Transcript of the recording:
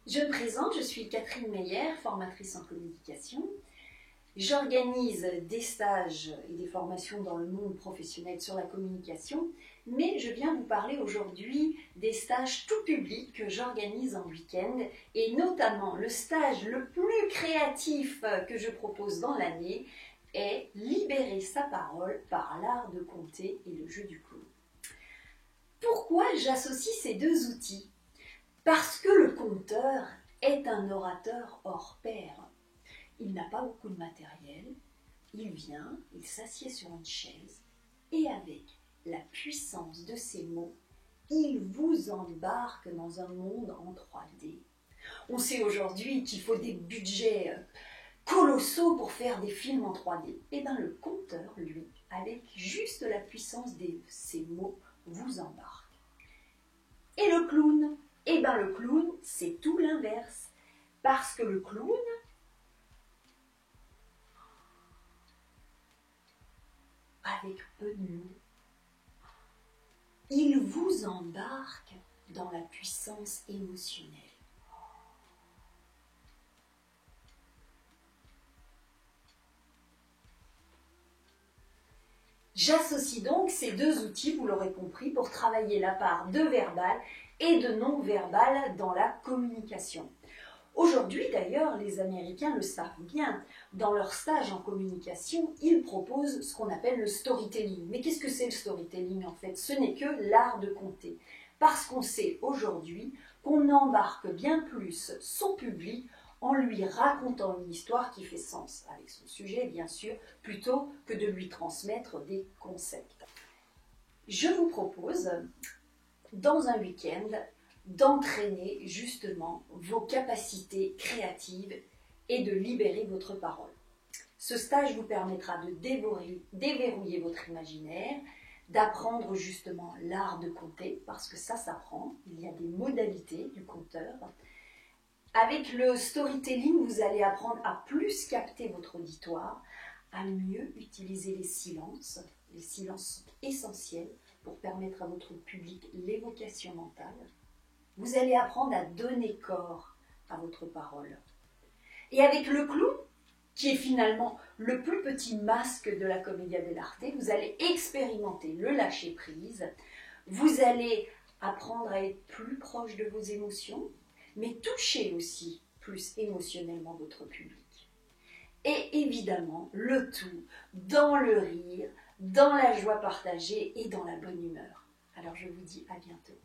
Je me présente, je suis Catherine Meyer, formatrice en communication. J'organise des stages et des formations dans le monde professionnel sur la communication, mais je viens vous parler aujourd'hui des stages tout publics que j'organise en week-end et notamment le stage le plus créatif que je propose dans l'année est libérer sa parole par l'art de compter et le jeu du clown. Pourquoi j'associe ces deux outils ? Parce que le conteur est un orateur hors pair. Il n'a pas beaucoup de matériel, il vient, il s'assied sur une chaise et avec la puissance de ses mots, il vous embarque dans un monde en 3D. On sait aujourd'hui qu'il faut des budgets colossaux pour faire des films en 3D. Et bien le conteur, lui, avec juste la puissance de ses mots, vous embarque. Et le clown ? Eh bien le clown, c'est tout l'inverse. Parce que le clown, avec peu de mots, il vous embarque dans la puissance émotionnelle. J'associe donc ces deux outils, vous l'aurez compris, pour travailler la part de verbal et de non-verbal dans la communication. Aujourd'hui, d'ailleurs, les Américains le savent bien. Dans leur stage en communication, ils proposent ce qu'on appelle le storytelling. Mais qu'est-ce que c'est le storytelling en fait ? Ce n'est que l'art de compter. Parce qu'on sait aujourd'hui qu'on embarque bien plus son public en lui racontant une histoire qui fait sens, avec son sujet bien sûr, plutôt que de lui transmettre des concepts. Je vous propose, dans un week-end, d'entraîner justement vos capacités créatives et de libérer votre parole. Ce stage vous permettra de déverrouiller votre imaginaire, d'apprendre justement l'art de compter, parce que ça s'apprend, il y a des modalités du compteur. Avec le storytelling, vous allez apprendre à plus capter votre auditoire, à mieux utiliser les silences. Les silences sont essentiels pour permettre à votre public l'évocation mentale. Vous allez apprendre à donner corps à votre parole. Et avec le clown, qui est finalement le plus petit masque de la commedia dell'arte, vous allez expérimenter le lâcher-prise. Vous allez apprendre à être plus proche de vos émotions, mais toucher aussi plus émotionnellement votre public. Et évidemment, le tout dans le rire, dans la joie partagée et dans la bonne humeur. Alors je vous dis à bientôt.